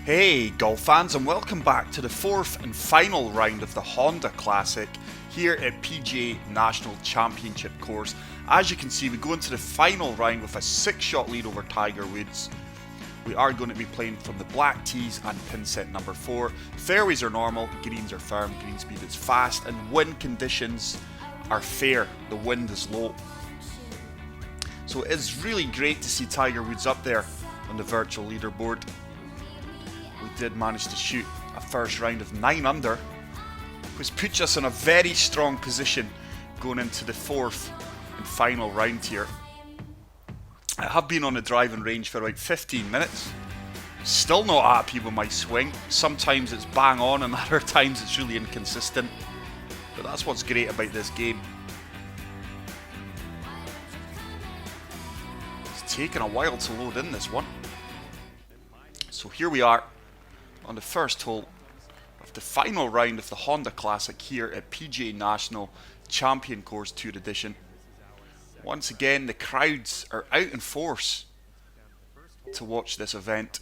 Hey golf fans, and welcome back to the fourth and final round of the Honda Classic here at PGA National Championship course. As you can see, we go into the final round with a 6-shot lead over Tiger Woods. We are going to be playing from the black tees and pin set number 4. Fairways are normal, greens are firm, green speed is fast, and wind conditions are fair. The wind is low. So it's really great to see Tiger Woods up there on the virtual leaderboard. We did manage to shoot a first round of 9 under, which puts us in a very strong position going into the fourth and final round here. I have been on the driving range for about 15 minutes. Still not happy with my swing. Sometimes it's bang on and other times it's really inconsistent. But that's what's great about this game. It's taken a while to load in this one. So here we are on the first hole of the final round of the Honda Classic here at PGA National Champion Course 2rd Edition. Once again, the crowds are out in force to watch this event.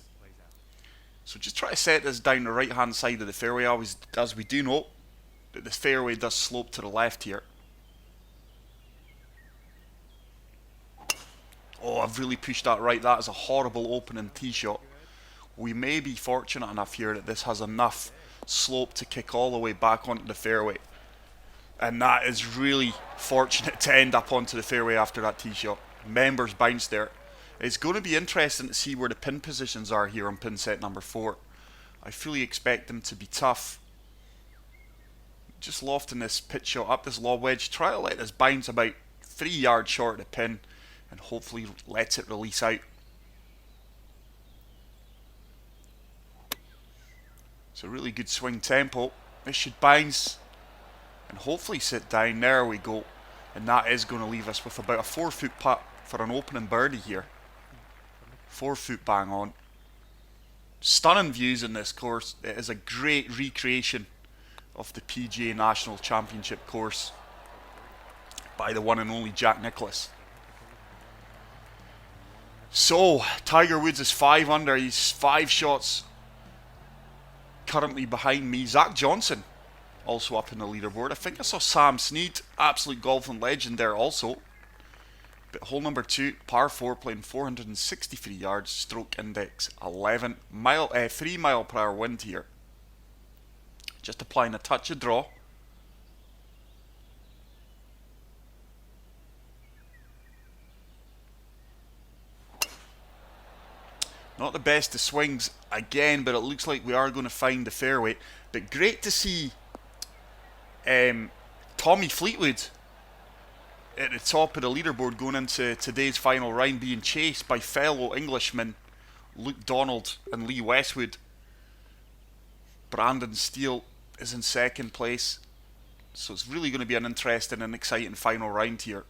So just try to set this down the right hand side of the fairway, as we do know that the fairway does slope to the left here. Oh, I've really pushed that right. That is a horrible opening tee shot. We may be fortunate enough here that this has enough slope to kick all the way back onto the fairway. And that is really fortunate to end up onto the fairway after that tee shot. Members bounce there. It's going to be interesting to see where the pin positions are here on pin set number 4. I fully expect them to be tough. Just lofting this pitch shot up this lob wedge. Try to let this bounce about 3 yards short of the pin and hopefully let it release out. It's a really good swing tempo. This should bounce and hopefully sit down. There we go. And that is going to leave us with about a 4-foot putt for an opening birdie here. 4-foot bang on. Stunning views in this course. It is a great recreation of the PGA National Championship course by the one and only Jack Nicklaus. So, Tiger Woods is 5 under. He's 5 shots currently behind me. Zach Johnson also up in the leaderboard. I think I saw Sam Snead, absolute golfing legend there also. But hole number 2, par 4, playing 463 yards, stroke index 11, 3 mile per hour wind here. Just applying a touch of draw. Not the best of swings again, but it looks like we are going to find the fairway. But great to see Tommy Fleetwood at the top of the leaderboard going into today's final round, being chased by fellow Englishmen Luke Donald and Lee Westwood. Brandon Steele is in second place. So it's really going to be an interesting and exciting final round here.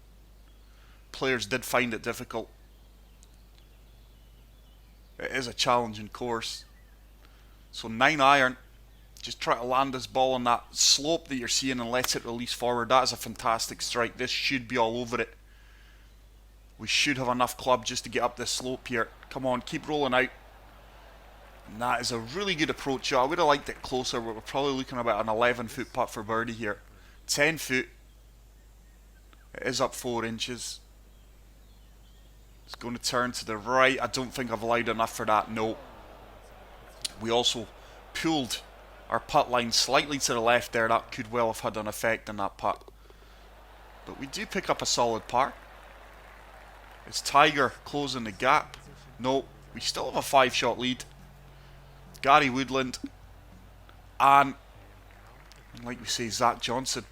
Players did find it difficult. It is a challenging course. So 9 iron. Just try to land this ball on that slope that you're seeing and let it release forward. That is a fantastic strike. This should be all over it. We should have enough club just to get up this slope here. Come on, keep rolling out. And that is a really good approach shot. I would have liked it closer, but we're probably looking about an 11-foot putt for birdie here. 10 foot. It is up 4 inches. It's going to turn to the right. I don't think I've allowed enough for that. No. We also pulled our putt line slightly to the left there. That could well have had an effect on that putt. But we do pick up a solid par. Is Tiger closing the gap? No. We still have a 5-shot lead. Gary Woodland and, like we say, Zach Johnson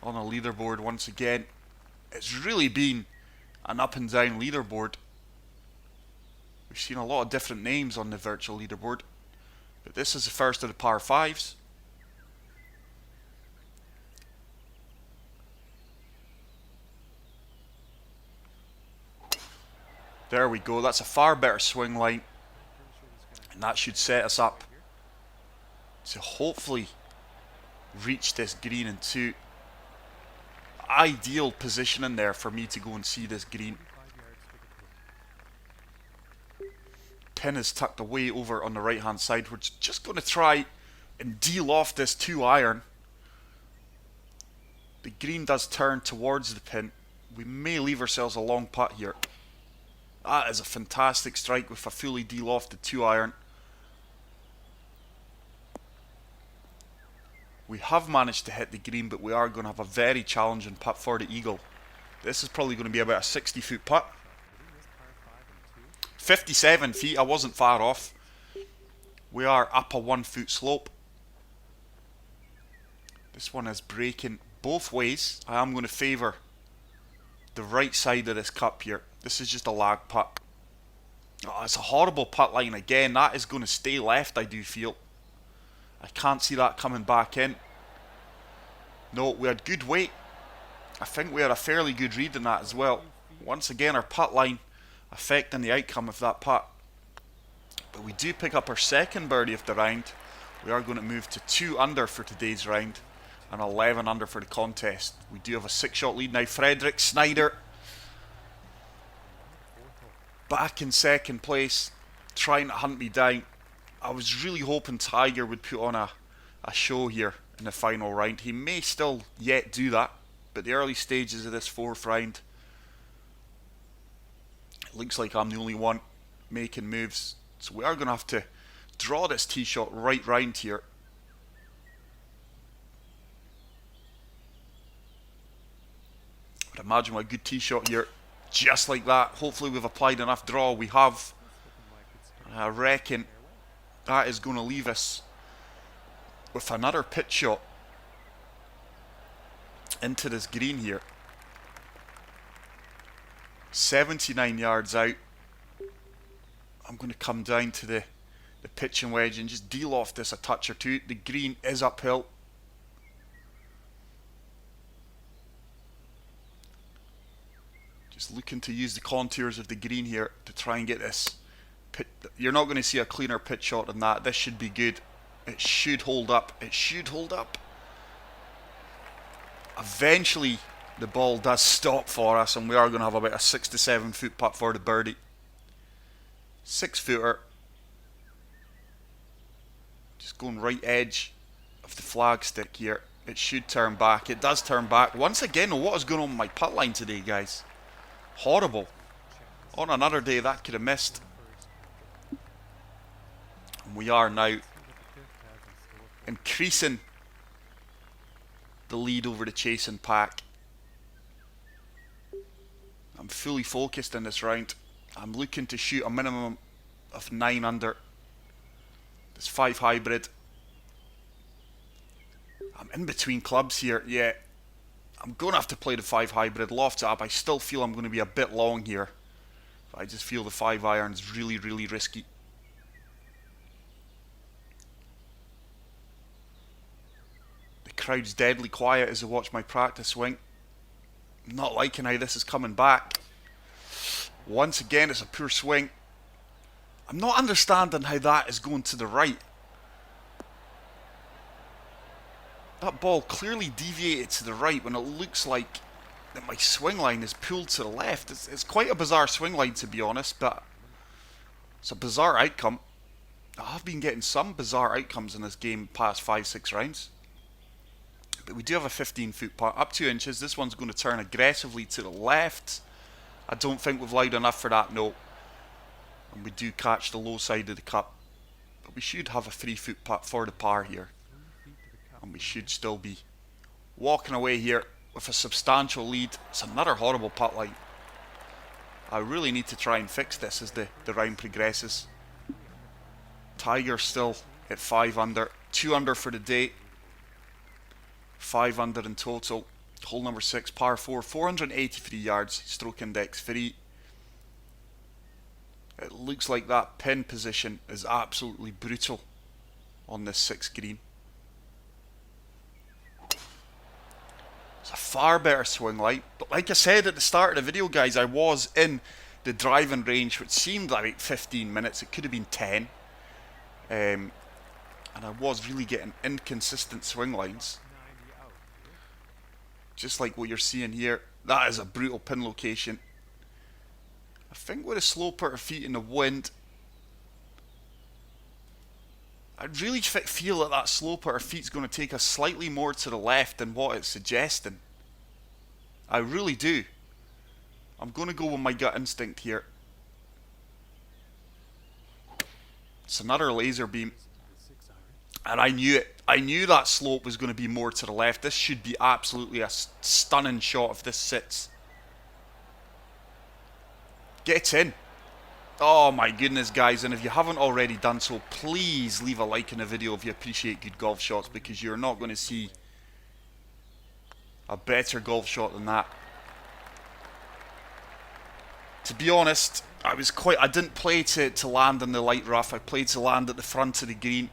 on a leaderboard once again. It's really been an up and down leaderboard. We've seen a lot of different names on the virtual leaderboard, but this is the first of the par 5s. There we go. That's a far better swing line, and that should set us up to hopefully reach this green in 2. Ideal positioning there for me to go and see this green. pin is tucked away over on the right hand side. We're just going to try and deal off this 2-iron. The green does turn towards the pin. We may leave ourselves a long putt here. That is a fantastic strike with a fully deal off the 2-iron. We have managed to hit the green, but we are going to have a very challenging putt for the eagle. This is probably going to be about a 60-foot putt. 57 feet, I wasn't far off. We are up a 1-foot slope. This one is breaking both ways. I am going to favour the right side of this cup here. This is just a lag putt. Oh, it's a horrible putt line again. That is going to stay left, I do feel. I can't see that coming back in. No, we had good weight. I think we had a fairly good read in that as well. Once again, our putt line affecting the outcome of that putt. But we do pick up our second birdie of the round. We are going to move to 2 under for today's round and 11 under for the contest. We do have a 6-shot lead now. Frederick Snyder back in second place, trying to hunt me down. I was really hoping Tiger would put on a show here in the final round. He may still yet do that, but the early stages of this 4th round, it looks like I'm the only one making moves. So we are going to have to draw this tee shot right round here. I'd imagine a good tee shot here, just like that. Hopefully we've applied enough draw. We have. I reckon that is going to leave us with another pitch shot into this green here. 79 yards out. I'm going to come down to the pitching wedge and just deal off this a touch or two. The green is uphill. Just looking to use the contours of the green here to try and get this. You're not going to see a cleaner pitch shot than that. This should be good. It should hold up. It should hold up. Eventually, the ball does stop for us, and we are going to have about a 6 to 7 foot putt for the birdie. 6-footer. Just going right edge of the flag stick here. It should turn back. It does turn back. Once again, what is going on with my putt line today, guys? Horrible. On another day, that could have missed. And we are now increasing the lead over the chasing pack. I'm fully focused in this round. I'm looking to shoot a minimum of 9 under. This 5 hybrid. I'm in between clubs here. Yeah, I'm going to have to play the 5 hybrid. Loft up. I still feel I'm going to be a bit long here. But I just feel the 5 iron is really, really risky. The crowd's deadly quiet as I watch my practice swing. I'm not liking how this is coming back. Once again, it's a poor swing. I'm not understanding how that is going to the right. That ball clearly deviated to the right when it looks like that my swing line is pulled to the left. It's quite a bizarre swing line, to be honest, but it's a bizarre outcome. I have been getting some bizarre outcomes in this game past 5-6 rounds. But we do have a 15-foot putt, up 2 inches. This one's going to turn aggressively to the left. I don't think we've lied enough for that, no. And we do catch the low side of the cup. But we should have a 3-foot putt for the par here. And we should still be walking away here with a substantial lead. It's another horrible putt line. I really need to try and fix this as the round progresses. Tiger still at 5 under. 2 under for the day. 5 under in total. Hole number 6, par 4, 483 yards, stroke index 3. It looks like that pin position is absolutely brutal on this 6th green. It's a far better swing line, but like I said at the start of the video, guys, I was in the driving range, which seemed like 15 minutes. It could have been 10. And I was really getting inconsistent swing lines. Just like what you're seeing here. That is a brutal pin location. I think with a slow pair of feet in the wind, I really feel that that slope at our feet's going to take us slightly more to the left than what it's suggesting. I really do. I'm going to go with my gut instinct here. It's another laser beam. And I knew it. I knew that slope was going to be more to the left. This should be absolutely a stunning shot if this sits. Get in. Oh my goodness, guys. And if you haven't already done so, please leave a like in the video if you appreciate good golf shots, because you're not going to see a better golf shot than that. To be honest, I didn't play to land in the light rough. I played to land at the front of the green.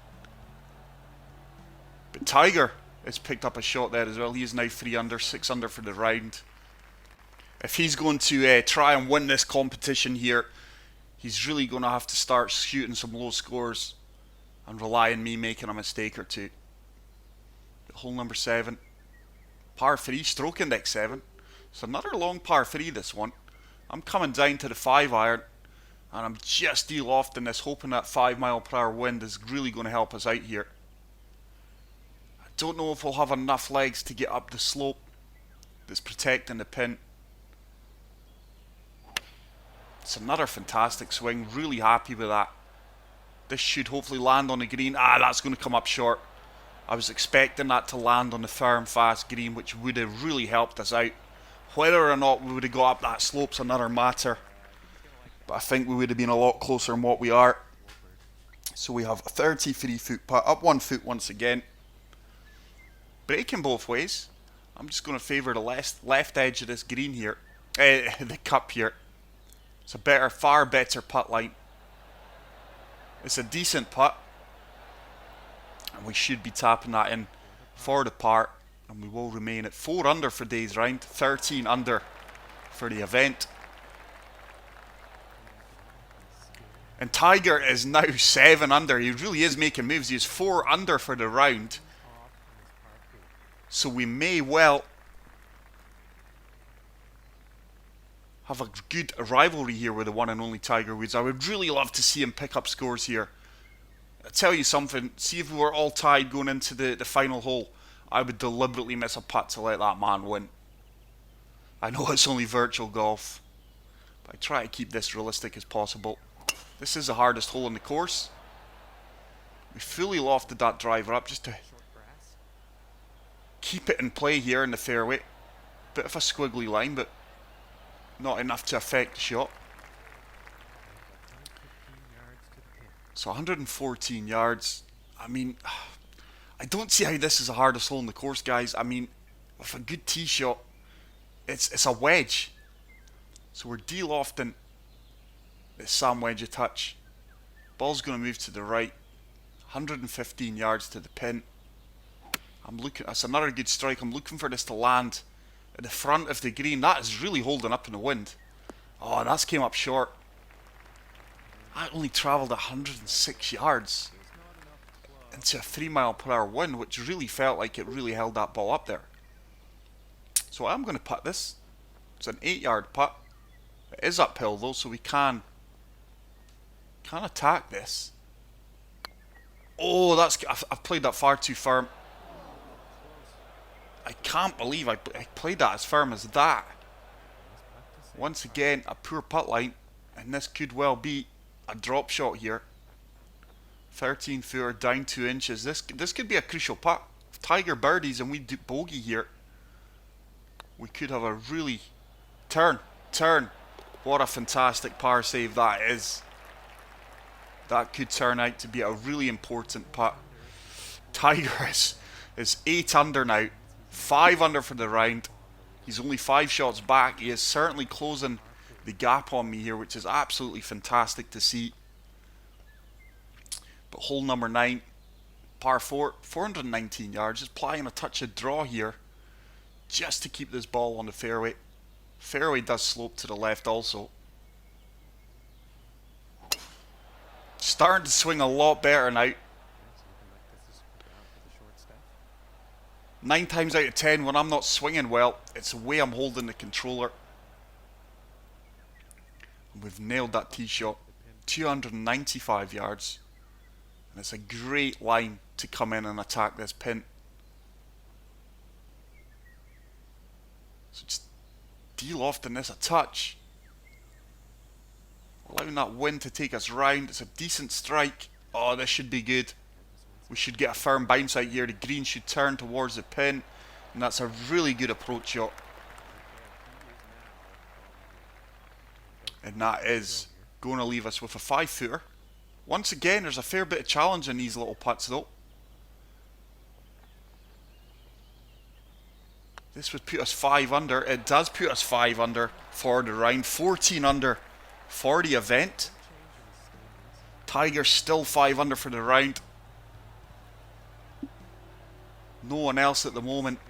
But Tiger has picked up a shot there as well. He is now 3 under, 6 under for the round. If he's going to try and win this competition here, he's really going to have to start shooting some low scores and rely on me making a mistake or two. Hole number 7. Par 3, stroke index 7. It's another long par 3, this one. I'm coming down to the 5 iron, and I'm just de-lofting this, hoping that 5 mile per hour wind is really going to help us out here. I don't know if we'll have enough legs to get up the slope that's protecting the pin. It's another fantastic swing, really happy with that. This should hopefully land on the green. That's going to come up short. I was expecting that to land on the firm, fast green, which would have really helped us out. Whether or not we would have got up that slope's another matter. But I think we would have been a lot closer than what we are. So we have a 33 foot putt, up 1 foot once again. Breaking both ways. I'm just going to favour the left edge of this green here. The cup here. It's a far better putt line. It's a decent putt. And we should be tapping that in for the par. And we will remain at 4 under for day's round, 13 under for the event. And Tiger is now 7 under. He really is making moves. He is 4 under for the round. So we may well have a good rivalry here with the one and only Tiger Woods. I would really love to see him pick up scores here. I'll tell you something. See, if we were all tied going into the final hole, I would deliberately miss a putt to let that man win. I know it's only virtual golf, but I try to keep this realistic as possible. This is the hardest hole in the course. We fully lofted that driver up just to keep it in play here in the fairway. Bit of a squiggly line, but not enough to affect the shot. So 114 yards. I mean, I don't see how this is the hardest hole in the course, guys. I mean, with a good tee shot, it's a wedge. So we're de-lofting this Sam wedge a touch. Ball's going to move to the right. 115 yards to the pin. That's another good strike. I'm looking for this to land at the front of the green. That is really holding up in the wind. Oh, that's came up short. I only travelled 106 yards into a 3 mile per hour wind, which really felt like it really held that ball up there. So I'm going to putt this. It's an 8-yard putt. It is uphill though, so we can attack this. Oh, I've played that far too firm. I can't believe I played that as firm as that. Once again, a poor putt line, and this could well be a drop shot here. 13 footer down 2 inches. This could be a crucial putt. If Tiger birdies and we do bogey here, we could have a really turn. What a fantastic par save that is. That could turn out to be a really important putt. Tiger is 8 under now. 5 under for the round. He's only 5 shots back. He is certainly closing the gap on me here, which is absolutely fantastic to see. But hole number 9, par 4, 419 yards. Just applying a touch of draw here just to keep this ball on the fairway. Fairway does slope to the left also. Starting to swing a lot better now. 9 times out of 10 when I'm not swinging well, it's the way I'm holding the controller. And we've nailed that tee shot. 295 yards. And it's a great line to come in and attack this pin. So just de-lofting this a touch, allowing that wind to take us round. It's a decent strike. Oh, this should be good. We should get a firm bounce out here. The green should turn towards the pin, and that's a really good approach shot. And that is going to leave us with a 5-footer. Once again, there's a fair bit of challenge in these little putts though. This would put us 5 under. It does put us 5 under for the round. 14 under for the event. Tiger's still 5 under for the round. No one else at the moment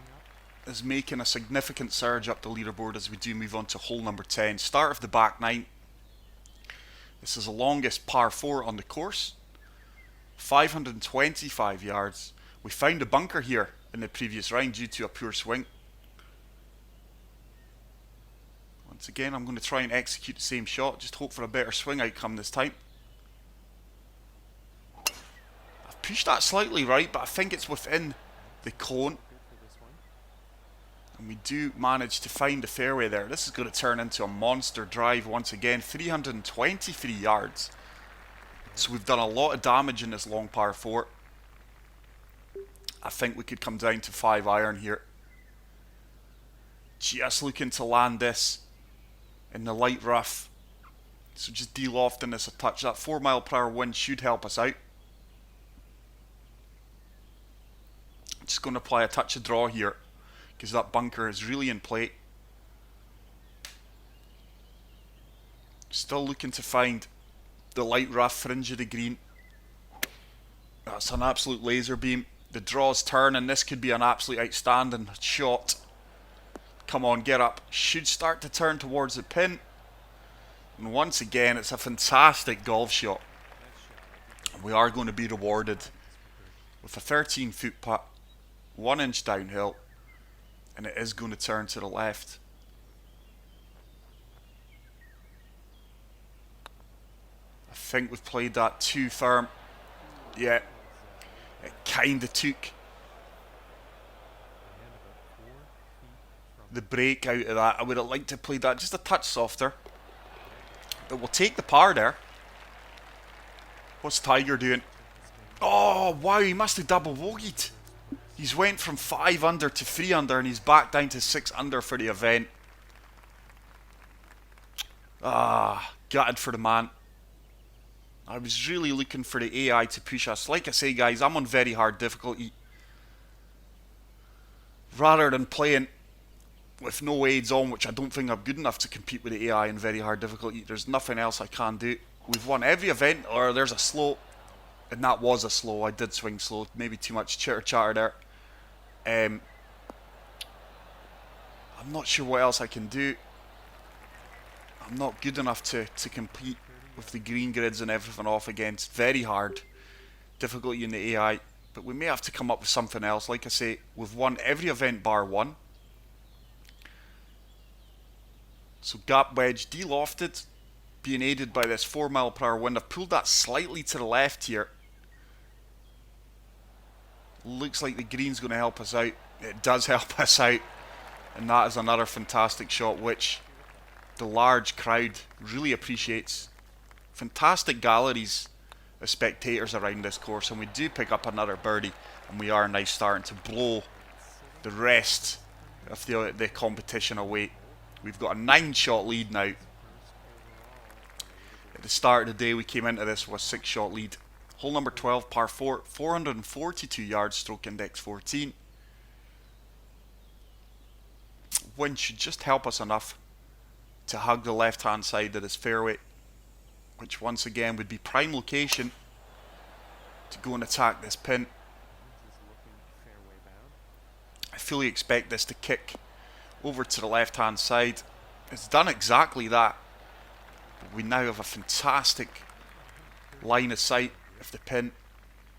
is making a significant surge up the leaderboard as we do move on to hole number 10. Start of the back 9. This is the longest par 4 on the course. 525 yards. We found a bunker here in the previous round due to a poor swing. Once again, I'm going to try and execute the same shot, just hope for a better swing outcome this time. I've pushed that slightly right, but I think it's within the cone. And we do manage to find the fairway there. This is going to turn into a monster drive once again. 323 yards. So we've done a lot of damage in this long par 4. I think we could come down to 5 iron here. Just looking to land this in the light rough. So just de-lofting this a touch. That 4 mile per hour wind should help us out. Just going to apply a touch of draw here, because that bunker is really in play. Still looking to find the light rough fringe of the green. That's an absolute laser beam. The draw's turning. This could be an absolute outstanding shot. Come on, get up. Should start to turn towards the pin. And once again, it's a fantastic golf shot. We are going to be rewarded with a 13-foot putt, 1 inch downhill, and it is going to turn to the left. I think we've played that too firm. Yeah, it kind of took the break out of that. I would have liked to play that just a touch softer, but we'll take the par there. What's Tiger doing? Oh wow, he must have double bogeyed. He's went from 5 under to 3 under, and he's back down to 6 under for the event. Gutted for the man. I was really looking for the AI to push us. Like I say, guys, I'm on very hard difficulty. Rather than playing with no aids on, which I don't think I'm good enough to compete with the AI in very hard difficulty, there's nothing else I can do. We've won every event, or there's a slow, and that was a slow. I did swing slow, maybe too much chitter chatter there. I'm not sure what else I can do. I'm not good enough to compete with the green grids and everything off against. Very hard difficulty in the AI, but we may have to come up with something else. Like I say, we've won every event bar 1. So gap wedge de-lofted, being aided by this 4 mile per hour wind. I've pulled that slightly to the left here. Looks like the green's going to help us out. It does help us out, and that is another fantastic shot which the large crowd really appreciates. Fantastic galleries of spectators around this course, and we do pick up another birdie, and we are now starting to blow the rest of the competition away. We've got a 9-shot lead now. At the start of the day we came into this with a 6-shot lead. Hole number 12, par 4, 442 yards, stroke index 14. Wind should just help us enough to hug the left hand side of this fairway, which once again would be prime location to go and attack this pin. I fully expect this to kick over to the left hand side. It's done exactly that. But we now have a fantastic line of sight of the pin,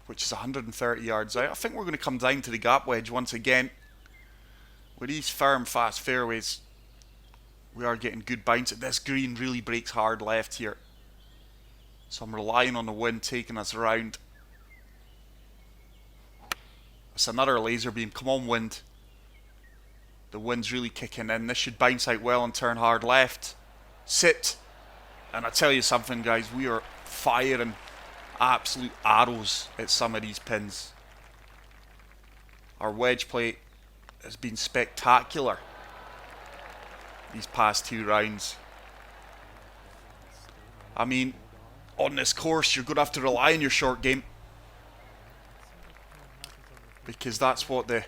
which is 130 yards out. I think we're going to come down to the gap wedge once again. With these firm, fast fairways, we are getting good bounce. This green really breaks hard left here, so I'm relying on the wind taking us around. It's another laser beam. Come on, wind. The wind's really kicking in. This should bounce out well and turn hard left. Sit. And I tell you something, guys, we are firing absolute arrows at some of these pins. Our wedge play has been spectacular these past 2 rounds. I mean, on this course, you're going to have to rely on your short game, because that's what the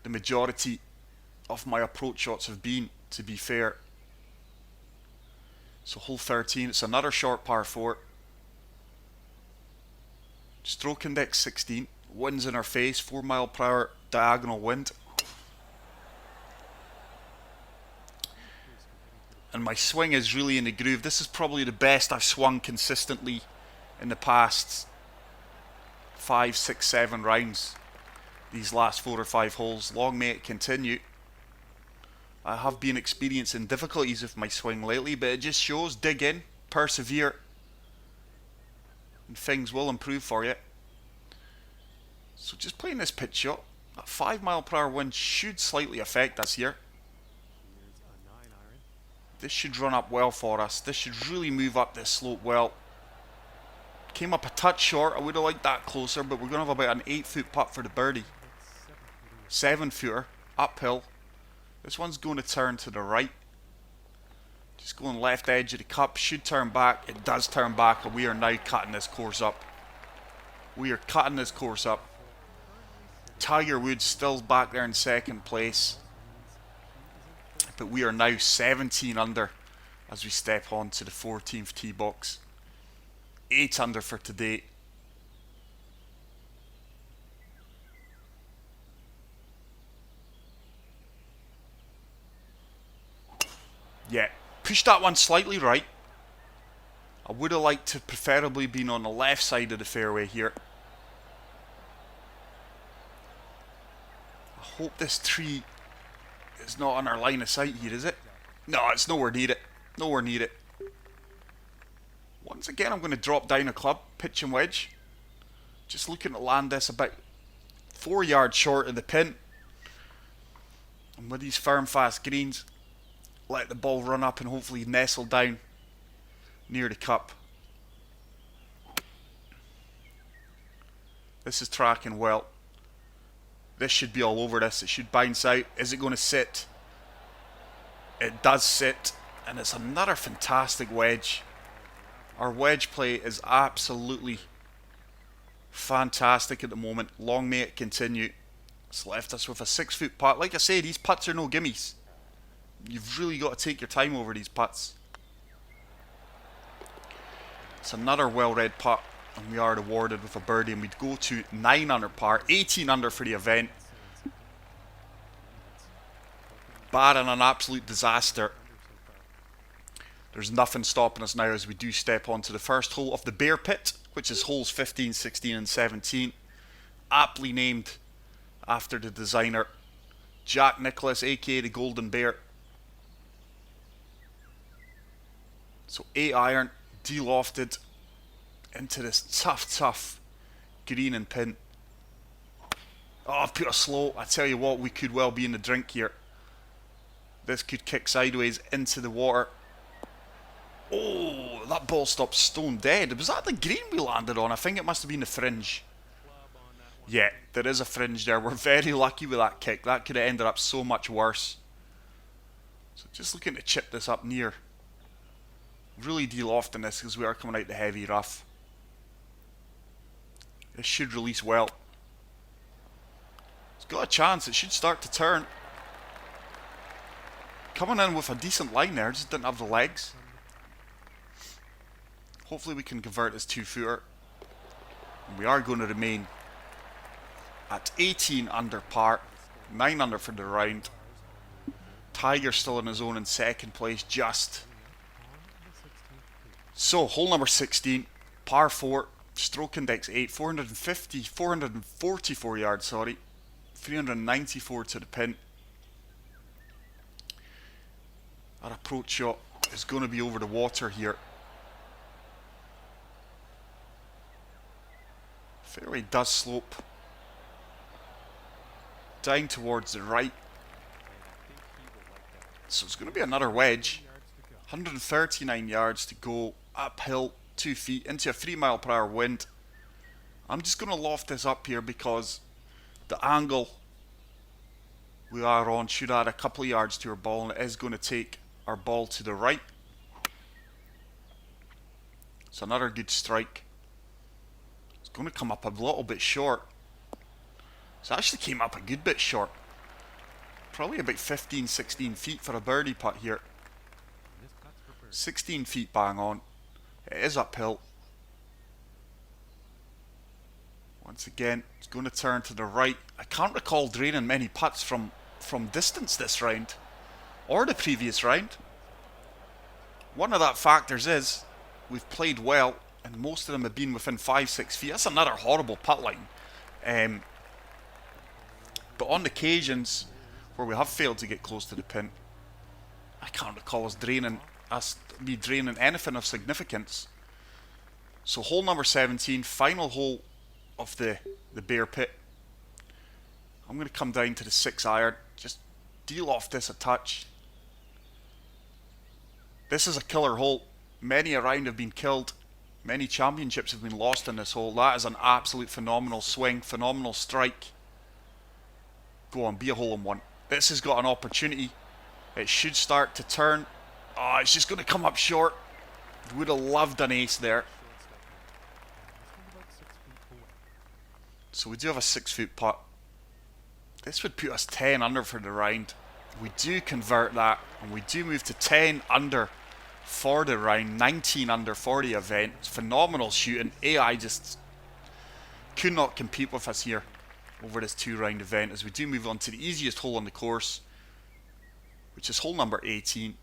majority of my approach shots have been, to be fair. So hole 13, it's another short par 4. Stroke index 16. Wind's in our face, 4 mile per hour diagonal wind. And my swing is really in the groove. This is probably the best I've swung consistently in the past 5, 6, 7 rounds. These last 4 or 5 holes. Long may it continue. I have been experiencing difficulties with my swing lately, but it just shows. Dig in, persevere, and things will improve for you. So just playing this pitch shot. That 5 mile per hour wind should slightly affect us here. This should run up well for us. This should really move up this slope well. Came up a touch short. I would have liked that closer, but we're going to have about an 8-foot putt for the birdie. 7-footer, uphill. This one's going to turn to the right. Just going left edge of the cup. Should turn back. It does turn back, and we are now cutting this course up. We are cutting this course up. Tiger Woods still back there in second place. But we are now 17 under as we step on to the 14th tee box. 8 under for today. Yeah, push that one slightly right. I would have liked to preferably been on the left side of the fairway here. I hope this tree is not on our line of sight here, is it? No, it's nowhere near it. Nowhere near it. Once again, I'm going to drop down a club, pitch and wedge. Just looking to land this about 4 yards short of the pin. And with these firm, fast greens, let the ball run up and hopefully nestle down near the cup. This is tracking well. This should be all over this. It should bounce out. Is it going to sit? It does sit. And it's another fantastic wedge. Our wedge play is absolutely fantastic at the moment. Long may it continue. It's left us with a 6-foot putt. Like I say, these putts are no gimmies. You've really got to take your time over these putts. It's another well-read putt, and we are rewarded with a birdie, and we'd go to 9 under par, 18 under for the event. Barring an absolute disaster, there's nothing stopping us now as we do step onto the first hole of the Bear Pit, which is holes 15, 16 and 17. Aptly named after the designer, Jack Nicklaus, aka the Golden Bear. So 8 iron, de-lofted into this tough green and pin. Oh, I've put a slow. I tell you what, we could well be in the drink here. This could kick sideways into the water. Oh, that ball stopped stone dead. Was that the green we landed on? I think it must have been the fringe. Yeah, there is a fringe there. We're very lucky with that kick. That could have ended up so much worse. So just looking to chip this up near. Really de-lofting this because we are coming out the heavy rough. This should release well. It's got a chance. It should start to turn. Coming in with a decent line there. Just didn't have the legs. Hopefully we can convert this 2-footer. And we are going to remain at 18 under par. 9 under for the round. Tiger still on his own in second place just. So, hole number 16, par 4, stroke index 8, 444 yards, sorry, 394 to the pin. Our approach shot is going to be over the water here. Fairway does slope down towards the right. So it's going to be another wedge. 139 yards to go, uphill 2 feet into a 3 mile per hour wind. I'm just going to loft this up here because the angle we are on should add a couple of yards to our ball, and it is going to take our ball to the right. It's another good strike. It's going to come up a little bit short. It actually came up a good bit short. Probably about 15-16 feet for a birdie putt here. 16 feet bang on. It is uphill. Once again, it's going to turn to the right. I can't recall draining many putts from distance this round, or the previous round. One of that factors is we've played well, and most of them have been within 5-6 feet. That's another horrible putt line. But on occasions where we have failed to get close to the pin, I can't recall us draining anything of significance. So hole number 17, final hole of the bear pit. I'm going to come down to the 6 iron, just deal off this a touch. This is a killer hole. Many a round have been killed. Many championships have been lost in this hole. That is an absolute phenomenal swing, phenomenal strike. Go on, be a hole in one. This has got an opportunity. It should start to turn. Oh, it's just going to come up short. Would have loved an ace there. So we do have a 6 foot putt. This would put us 10 under for the round. We do convert that, and we do move to 10 under for the round, 19 under for the event. It's phenomenal shooting. AI just could not compete with us here over this 2-round event, as we do move on to the easiest hole on the course, which is hole number 18.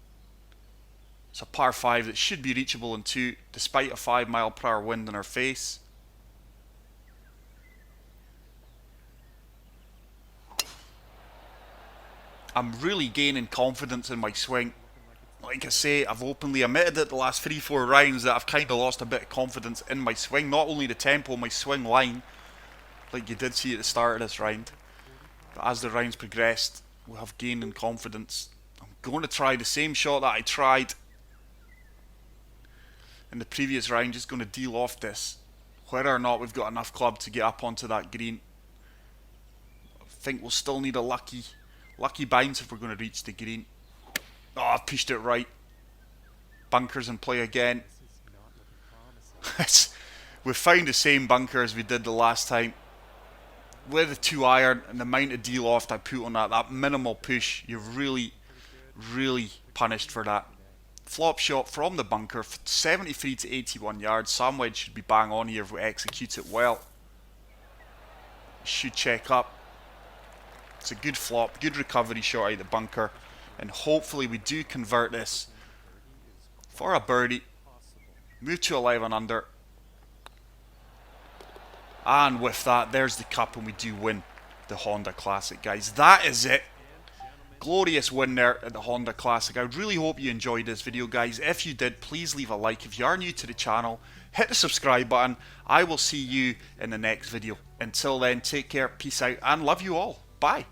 It's a par 5 that should be reachable in 2, despite a 5 mile per hour wind in our face. I'm really gaining confidence in my swing. Like I say, I've openly admitted it the last 3-4 rounds that I've kind of lost a bit of confidence in my swing. Not only the tempo, my swing line, like you did see at the start of this round, but as the rounds progressed, we have gained in confidence. I'm going to try the same shot that I tried in the previous round, just going to deal off this. Whether or not we've got enough club to get up onto that green, I think we'll still need a lucky bounce if we're going to reach the green. Oh, I've pushed it right. Bunkers in play again. We've found the same bunker as we did the last time. With the 2 iron and the amount of deal off I put on that minimal push, you're really punished for that. Flop shot from the bunker, 73 to 81 yards. Sam wedge should be bang on here if we execute it well. Should check up. It's a good flop, good recovery shot out of the bunker, and hopefully we do convert this for a birdie. Move to 11 under. And with that, there's the cup, and we do win the Honda Classic, guys. That is it. Glorious win there at the Honda Classic. I really hope you enjoyed this video, guys. If you did, please leave a like. If you are new to the channel, hit the subscribe button. I will see you in the next video. Until then, take care, peace out, and love you all. Bye.